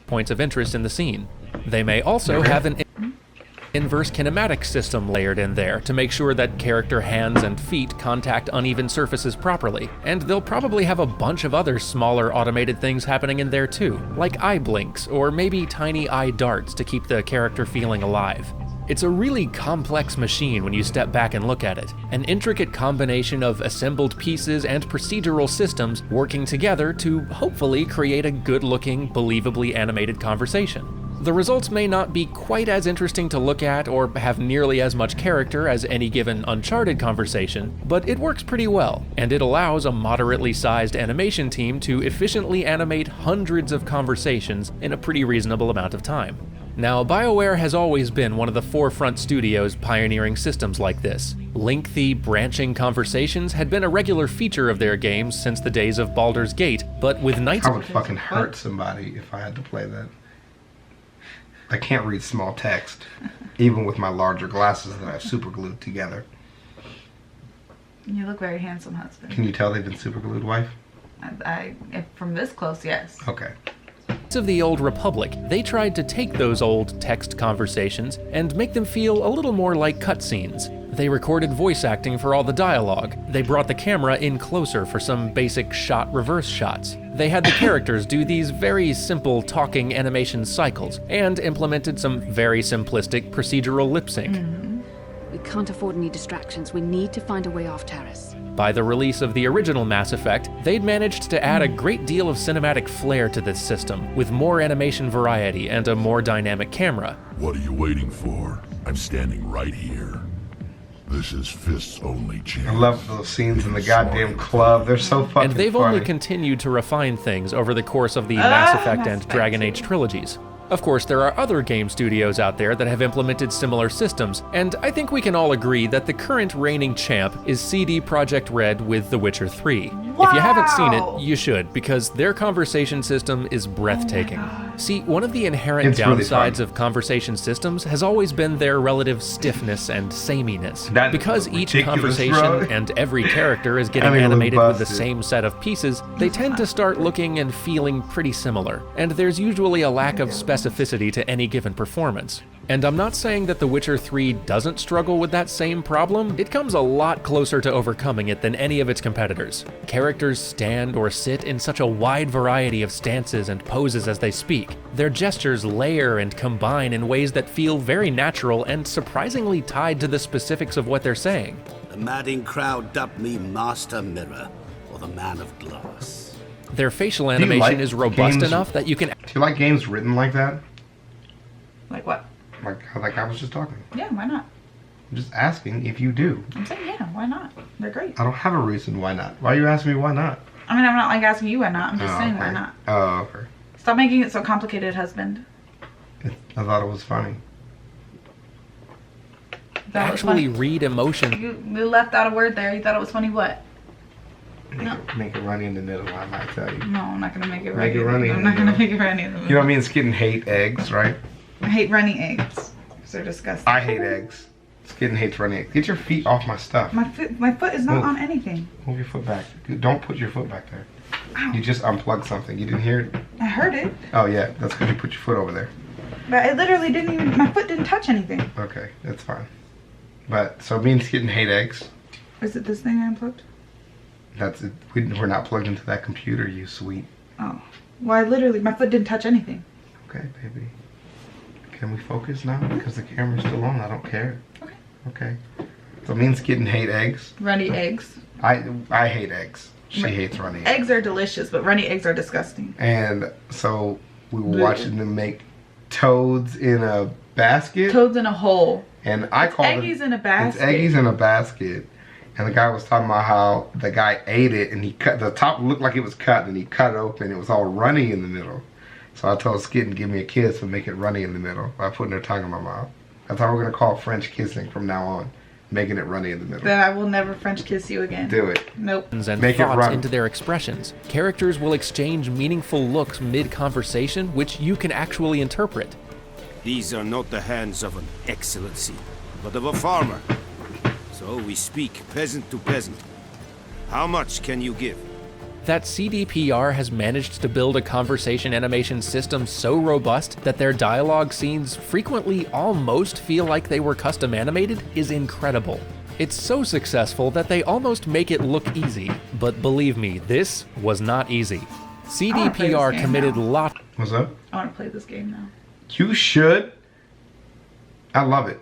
points of interest in the scene. They may also have an inverse kinematic system layered in there to make sure that character hands and feet contact uneven surfaces properly, and they'll probably have a bunch of other smaller automated things happening in there too, like eye blinks or maybe tiny eye darts to keep the character feeling alive. It's a really complex machine when you step back and look at it, an intricate combination of assembled pieces and procedural systems working together to hopefully create a good-looking, believably animated conversation. The results may not be quite as interesting to look at or have nearly as much character as any given Uncharted conversation, but it works pretty well, and it allows a moderately sized animation team to efficiently animate hundreds of conversations in a pretty reasonable amount of time. Now, BioWare has always been one of the forefront studios pioneering systems like this. Lengthy, branching conversations had been a regular feature of their games since the days of Baldur's Gate, but with Knights... I would fucking hurt somebody if I had to play that. I can't read small text, even with my larger glasses that I've super glued together. You look very handsome, husband. Can you tell they've been super glued, wife? If from this close, yes. Okay. Of the Old Republic, they tried to take those old text conversations and make them feel a little more like cutscenes. They recorded voice acting for all the dialogue. They brought the camera in closer for some basic shot reverse shots. They had the characters do these very simple talking animation cycles and implemented some very simplistic procedural lip sync. We can't afford any distractions. We need to find a way off Terrace. By the release of the original Mass Effect, they'd managed to add a great deal of cinematic flair to this system, with more animation variety and a more dynamic camera. What are you waiting for? I'm standing right here. This is Fist's only chance. I love those scenes in the goddamn club. They're so fucking And they've funny. only continued to refine things over the course of the Mass Effect and Dragon Age trilogies. Of course, there are other game studios out there that have implemented similar systems, and I think we can all agree that the current reigning champ is CD Projekt Red with The Witcher 3. If you haven't seen it, you should, because their conversation system is breathtaking. See, one of the inherent downsides of conversation systems has always been their relative stiffness and sameness. Because each conversation and every character is getting animated with the same set of pieces, they tend to start looking and feeling pretty similar, and there's usually a lack of specificity to any given performance. And I'm not saying that The Witcher 3 doesn't struggle with that same problem. It comes a lot closer to overcoming it than any of its competitors. Characters stand or sit in such a wide variety of stances and poses as they speak. Their gestures layer and combine in ways that feel very natural and surprisingly tied to the specifics of what they're saying. The madding crowd dubbed me Master Mirror, or the Man of Glass. Their facial animation is robust enough that you can... Do you like games written like that? Like what? Like how that guy was just talking. Yeah, why not? I'm just asking if you do. I'm saying yeah, why not? They're great. I don't have a reason why not. Why are you asking me why not? I mean, I'm not like asking you why not. I'm just saying why not. Oh, okay. Stop making it so complicated, husband. I thought it was funny. Actually read emotion. You left out a word there. You thought it was funny what? Make it runny in the middle, I might tell you. No, I'm not going to make it Make it runny. I'm not going to make it runny in the middle. You know what I mean? Skitten hate eggs, right? I hate runny eggs. They're disgusting. I hate eggs. Skitten hates runny eggs. Get your feet off my stuff. My foot is not on anything. Move your foot back. Don't put your foot back there. Ow. You just unplugged something. You didn't hear it? I heard it. Oh, yeah. That's because you put your foot over there. But I literally didn't even... My foot didn't touch anything. Okay, that's fine. But, so me and Skitten hate eggs. Is it this thing I unplugged? That's it. We're not plugged into that computer, you sweet. Oh. Well, I literally... My foot didn't touch anything. Okay, baby. Can we focus now? Because the camera's still on. I don't care. Okay. Okay. So me and Skitten hate eggs. Runny eggs. I hate eggs. She hates runny eggs. Eggs are delicious, but runny eggs are disgusting. And so we were watching them make toads in a basket. Toads in a hole. And I called it... Eggies in a basket. It's eggies in a basket. And the guy was talking about how the guy ate it and he cut... The top looked like it was cut and he cut it open. It was all runny in the middle. So I told Skitten, give me a kiss and make it runny in the middle by putting her tongue in my mouth. That's how we're going to call French kissing from now on. Making it runny in the middle. Then I will never French kiss you again. Do it. Nope. And make thoughts into their expressions. Characters will exchange meaningful looks mid-conversation, which you can actually interpret. These are not the hands of an excellency, but of a farmer. So we speak peasant to peasant. How much can you give? that CDPR has managed to build a conversation animation system so robust that their dialogue scenes frequently almost feel like they were custom animated is incredible. It's so successful that they almost make it look easy, but believe me, this was not easy. CDPR committed lots. What's up? I want to play this game now. You should. I love it.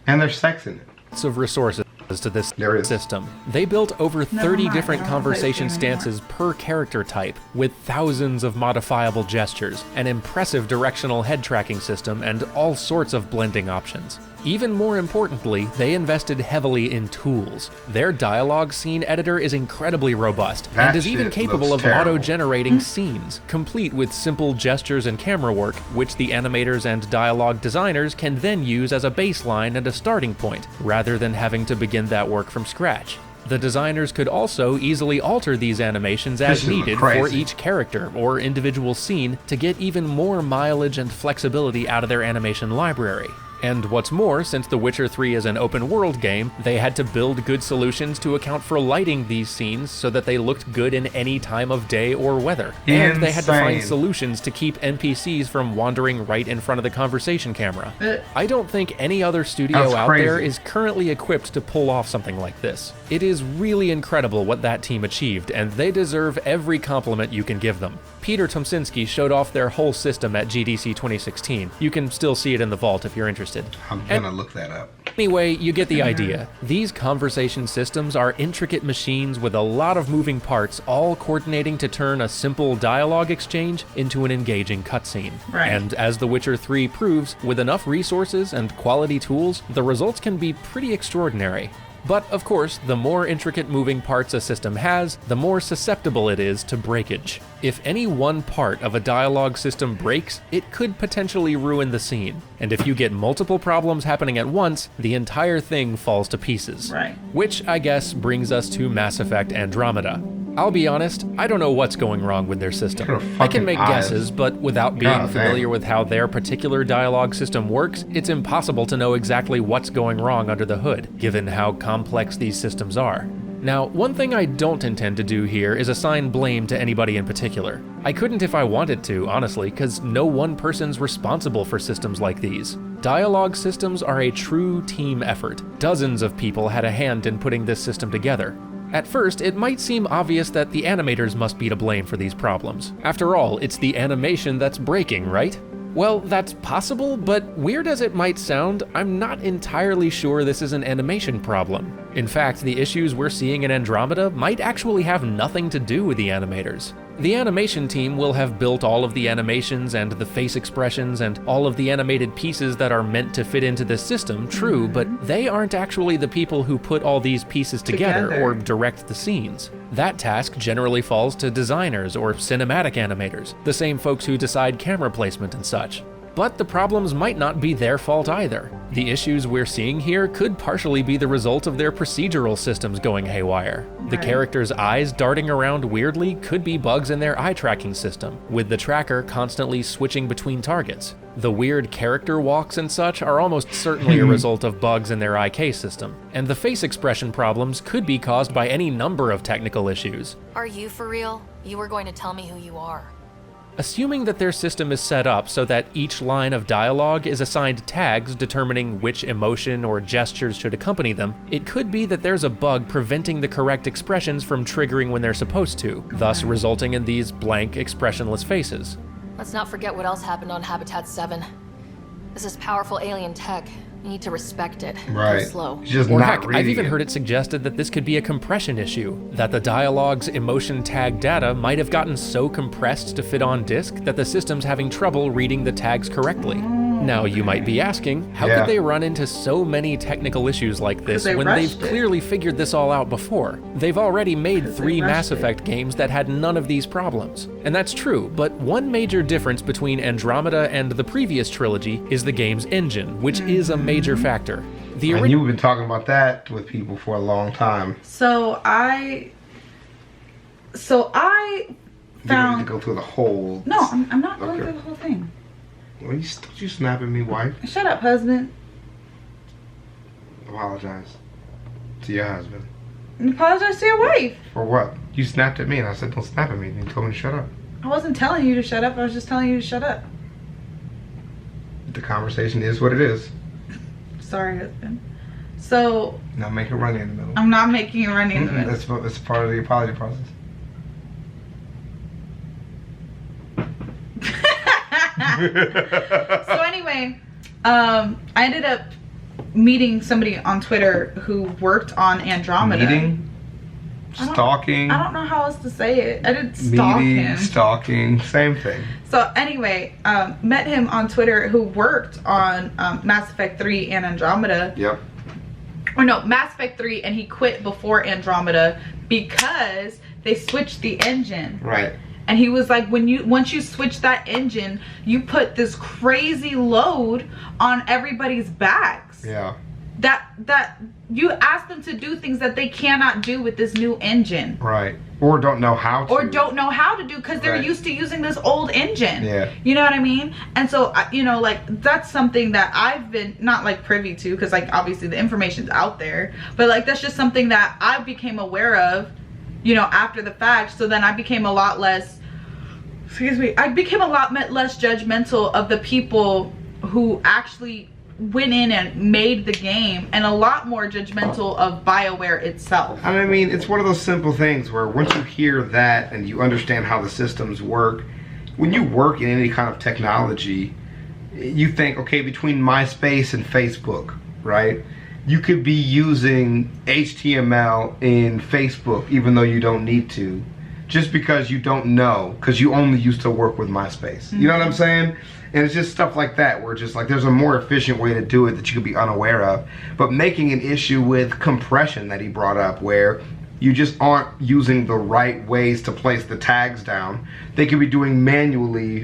And there's sex in it. Of resources to this There is. system. They built over 30 mind, different I don't wanna play conversation this game anymore. stances per character type, with thousands of modifiable gestures, an impressive directional head tracking system, and all sorts of blending options. Even more importantly, they invested heavily in tools. Their dialogue scene editor is incredibly robust That and is even shit capable looks of terrible. auto-generating scenes, complete with simple gestures and camera work, which the animators and dialogue designers can then use as a baseline and a starting point, rather than having to begin that work from scratch. The designers could also easily alter these animations This as is needed for crazy. each character or individual scene to get even more mileage and flexibility out of their animation library. And what's more, since The Witcher 3 is an open-world game, they had to build good solutions to account for lighting these scenes so that they looked good in any time of day or weather. And they had to find Insane. solutions to keep NPCs from wandering right in front of the conversation camera. I don't think any other studio That's out there crazy. is currently equipped to pull off something like this. It is really incredible what that team achieved, and they deserve every compliment you can give them. Peter Tomczynski showed off their whole system at GDC 2016. You can still see it in the vault if you're interested. I'm gonna look that up. Anyway, you get the idea. These conversation systems are intricate machines with a lot of moving parts, all coordinating to turn a simple dialogue exchange into an engaging cutscene. Right. And as The Witcher 3 proves, with enough resources and quality tools, the results can be pretty extraordinary. But of course, the more intricate moving parts a system has, the more susceptible it is to breakage. If any one part of a dialogue system breaks, it could potentially ruin the scene. And if you get multiple problems happening at once, the entire thing falls to pieces. Right. Which, I guess, brings us to Mass Effect Andromeda. I'll be honest, I don't know what's going wrong with their system. Look at her I can fucking make eyes. guesses, but without being God familiar damn. with how their particular dialogue system works, it's impossible to know exactly what's going wrong under the hood, given how complex these systems are. Now, one thing I don't intend to do here is assign blame to anybody in particular. I couldn't if I wanted to, honestly, because no one person's responsible for systems like these. Dialogue systems are a true team effort. Dozens of people had a hand in putting this system together. At first, it might seem obvious that the animators must be to blame for these problems. After all, it's the animation that's breaking, right? Well, that's possible, but weird as it might sound, I'm not entirely sure this is an animation problem. In fact, the issues we're seeing in Andromeda might actually have nothing to do with the animators. The animation team will have built all of the animations and the face expressions and all of the animated pieces that are meant to fit into this system, true, but they aren't actually the people who put all these pieces together or direct the scenes. That task generally falls to designers or cinematic animators, the same folks who decide camera placement and such. But the problems might not be their fault either. The issues we're seeing here could partially be the result of their procedural systems going haywire. The characters' eyes darting around weirdly could be bugs in their eye tracking system, with the tracker constantly switching between targets. The weird character walks and such are almost certainly a result of bugs in their IK system, and the face expression problems could be caused by any number of technical issues. Are you for real? You were going to tell me who you are. Assuming that their system is set up so that each line of dialogue is assigned tags determining which emotion or gestures should accompany them, it could be that there's a bug preventing the correct expressions from triggering when they're supposed to, thus resulting in these blank, expressionless faces. Let's not forget what else happened on Habitat 7. This is powerful alien tech. You need to respect it. Right. Go slow. It's just Or not heck, reading I've even it. heard it suggested that this could be a compression issue, that the dialogue's emotion tag data might have gotten so compressed to fit on disk that the system's having trouble reading the tags correctly. Now you might be asking, how Yeah. could they run into so many technical issues like this they when they've rushed it. clearly figured this all out before? They've already made 3 rushed Mass it. Effect games that had none of these problems. And that's true, but one major difference between Andromeda and the previous trilogy is the game's engine, which is a major factor. The And original you've been talking about that with people for a long time. So I You don't found. need to go through the whole. No, I'm not going Okay. through the whole thing. Well, don't you snap at me, wife? Shut up, husband. Apologize to your husband. Apologize to your wife. For what? You snapped at me and I said, don't snap at me. And you told me to shut up. I wasn't telling you to shut up. I was just telling you to shut up. The conversation is what it is. Sorry, husband. So... Now make it runny in the middle. I'm not making it runny in the middle. That's part of the apology process. So anyway, I ended up meeting somebody on Twitter who worked on Andromeda. Meeting? Stalking? I don't know how else to say it. I didn't stalk him. Stalking, same thing. So anyway, met him on Twitter who worked on Mass Effect 3 and Andromeda. Yep. Or no, Mass Effect 3, and he quit before Andromeda because they switched the engine. Right. And he was like, once you switch that engine, you put this crazy load on everybody's backs. Yeah. That you ask them to do things that they cannot do with this new engine. Right. Or don't know how to. Or don't know how to do because they're Right. used to using this old engine. Yeah. You know what I mean? And so, you know, like, that's something that I've been not like privy to because, like, obviously the information's out there. But, like, that's just something that I became aware of, you know, after the fact. So then I became a lot less, I became a lot less judgmental of the people who actually went in and made the game, and a lot more judgmental of BioWare itself. I mean, it's one of those simple things where once you hear that and you understand how the systems work, when you work in any kind of technology, you think, okay, between MySpace and Facebook, right? You could be using HTML in Facebook even though you don't need to, just because you don't know, because you only used to work with MySpace. You know what I'm saying? And it's just stuff like that where just like there's a more efficient way to do it that you could be unaware of. But making an issue with compression that he brought up where you just aren't using the right ways to place the tags down. They could be doing manually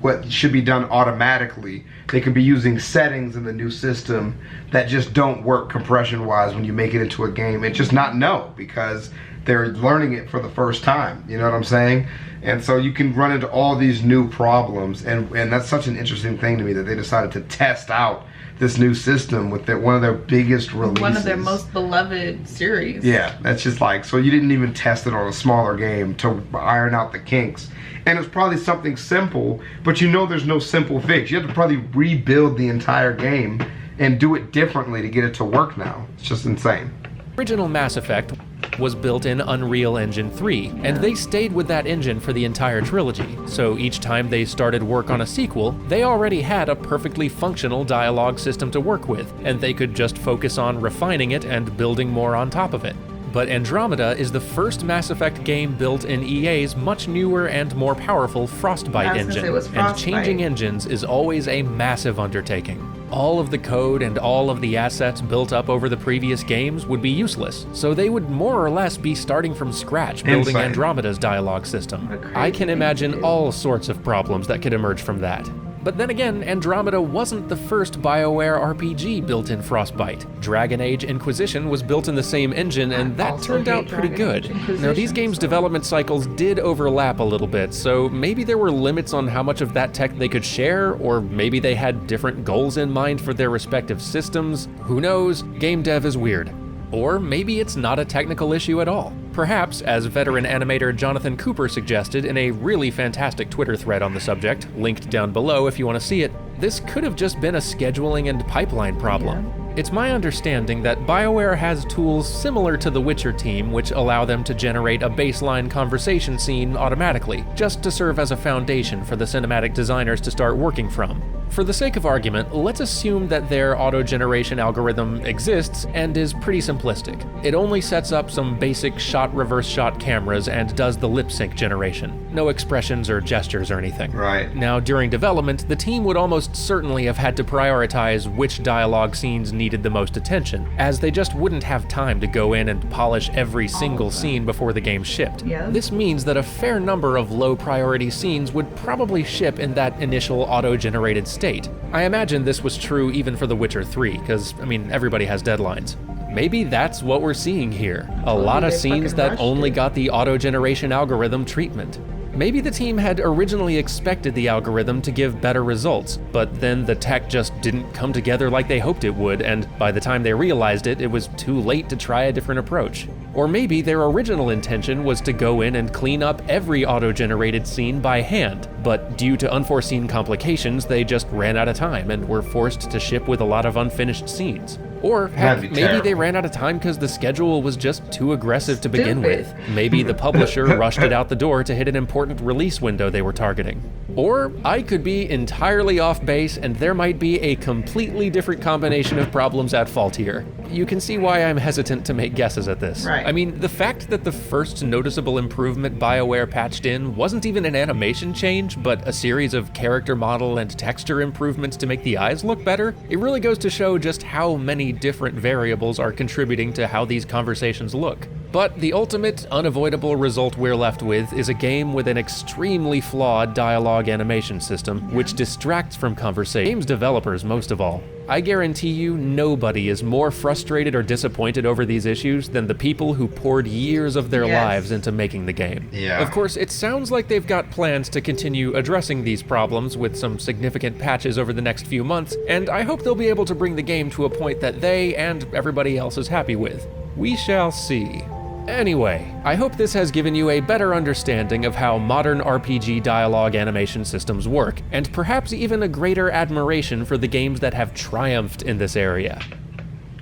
what should be done automatically. They could be using settings in the new system that just don't work compression wise when you make it into a game and just not know because they're learning it for the first time. You know what I'm saying? And so you can run into all these new problems, and that's such an interesting thing to me that they decided to test out this new system with one of their biggest releases. One of their most beloved series. Yeah, that's just like, so you didn't even test it on a smaller game to iron out the kinks. And it's probably something simple, but you know there's no simple fix. You have to probably rebuild the entire game and do it differently to get it to work now. It's just insane. Original Mass Effect was built in Unreal Engine 3, and they stayed with that engine for the entire trilogy, so each time they started work on a sequel, they already had a perfectly functional dialogue system to work with, and they could just focus on refining it and building more on top of it. But Andromeda is the first Mass Effect game built in EA's much newer and more powerful Frostbite engine, and changing engines is always a massive undertaking. All of the code and all of the assets built up over the previous games would be useless, so they would more or less be starting from scratch building Andromeda's dialogue system. I can imagine all sorts of problems that could emerge from that. But then again, Andromeda wasn't the first BioWare RPG built in Frostbite. Dragon Age Inquisition was built in the same engine, and that turned out pretty good. Now, these games' development cycles did overlap a little bit, so maybe there were limits on how much of that tech they could share, or maybe they had different goals in mind for their respective systems. Who knows? Game dev is weird. Or maybe it's not a technical issue at all. Perhaps, as veteran animator Jonathan Cooper suggested in a really fantastic Twitter thread on the subject, linked down below if you want to see it, this could have just been a scheduling and pipeline problem. It's my understanding that BioWare has tools similar to the Witcher team which allow them to generate a baseline conversation scene automatically, just to serve as a foundation for the cinematic designers to start working from. For the sake of argument, let's assume that their auto-generation algorithm exists and is pretty simplistic. It only sets up some basic shot-reverse shot cameras and does the lip sync generation. No expressions or gestures or anything. Right. Now, during development, the team would almost certainly have had to prioritize which dialogue scenes needed the most attention, as they just wouldn't have time to go in and polish every single scene before the game shipped. Yeah. This means that a fair number of low-priority scenes would probably ship in that initial auto-generated state. I imagine this was true even for The Witcher 3, because, I mean, everybody has deadlines. Maybe that's what we're seeing here. A lot of scenes that only got the auto-generation algorithm treatment. Maybe the team had originally expected the algorithm to give better results, but then the tech just didn't come together like they hoped it would, and by the time they realized it, it was too late to try a different approach. Or maybe their original intention was to go in and clean up every auto-generated scene by hand, but due to unforeseen complications, they just ran out of time and were forced to ship with a lot of unfinished scenes. Or heck, That'd be maybe they terrible. ran out of time because the schedule was just too aggressive to begin Stupid. with. Maybe the publisher rushed it out the door to hit an important release window they were targeting. Or I could be entirely off base and there might be a completely different combination of problems at fault here. You can see why I'm hesitant to make guesses at this. Right. I mean, the fact that the first noticeable improvement BioWare patched in wasn't even an animation change, but a series of character model and texture improvements to make the eyes look better, it really goes to show just how many different variables are contributing to how these conversations look. But the ultimate, unavoidable result we're left with is a game with an extremely flawed dialogue animation system, which distracts from conversation. Games developers, most of all. I guarantee you nobody is more frustrated or disappointed over these issues than the people who poured years of their Yes. lives into making the game. Yeah. Of course, it sounds like they've got plans to continue addressing these problems with some significant patches over the next few months, and I hope they'll be able to bring the game to a point that they and everybody else is happy with. We shall see. Anyway, I hope this has given you a better understanding of how modern RPG dialogue animation systems work, and perhaps even a greater admiration for the games that have triumphed in this area.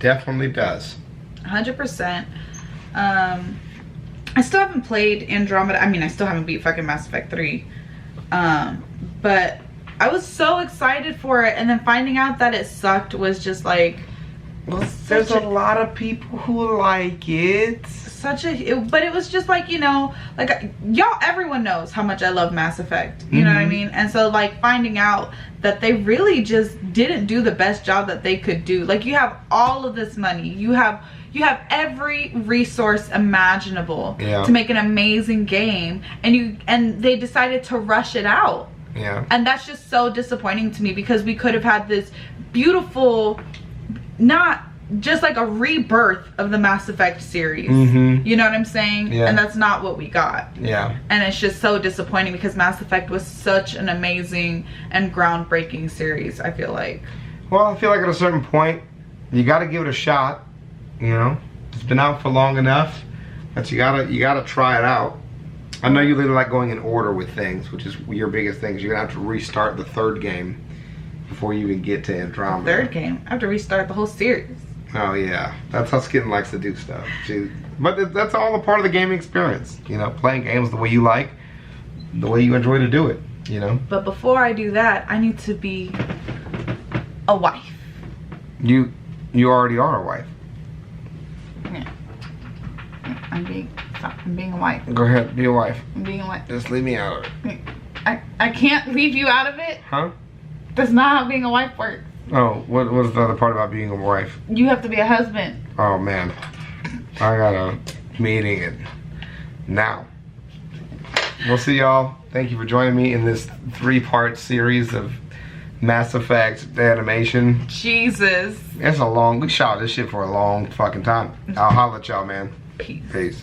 Definitely does. 100%. I still haven't played Andromeda. I mean, I still haven't beat fucking Mass Effect 3. But I was so excited for it, and then finding out that it sucked was just like... Well, there's a lot of people who like it. But it was just like, you know, like y'all, everyone knows how much I love Mass Effect, you know what I mean? And so like finding out that they really just didn't do the best job that they could do. Like, you have all of this money, you have every resource imaginable to make an amazing game, and they decided to rush it out. Yeah. And that's just so disappointing to me, because we could have had this beautiful, not just like a rebirth of the Mass Effect series. You know what I'm saying? Yeah. And that's not what we got. Yeah. And it's just so disappointing, because Mass Effect was such an amazing and groundbreaking series, I feel like. Well, I feel like at a certain point, you got to give it a shot. You know, it's been out for long enough that you gotta try it out. I know you really like going in order with things, which is your biggest thing. Is you're gonna have to restart the third game before you even get to Andromeda. Third game, I have to restart the whole series. Oh yeah, that's how Skitten likes to do stuff. But that's all a part of the gaming experience. You know, playing games the way you like, the way you enjoy to do it. You know. But before I do that, I need to be a wife. You already are a wife. Yeah. I'm being a wife. Go ahead, be a wife. I'm being a wife. Just leave me out of it. I can't leave you out of it. Huh? That's not how being a wife works. Oh, what was the other part about being a wife? You have to be a husband. Oh man, I got a meeting it now. We'll see y'all. Thank you for joining me in this 3-part series of Mass Effect animation. Jesus. We shot this shit for a long fucking time. I'll holler at y'all, man. Peace. Peace.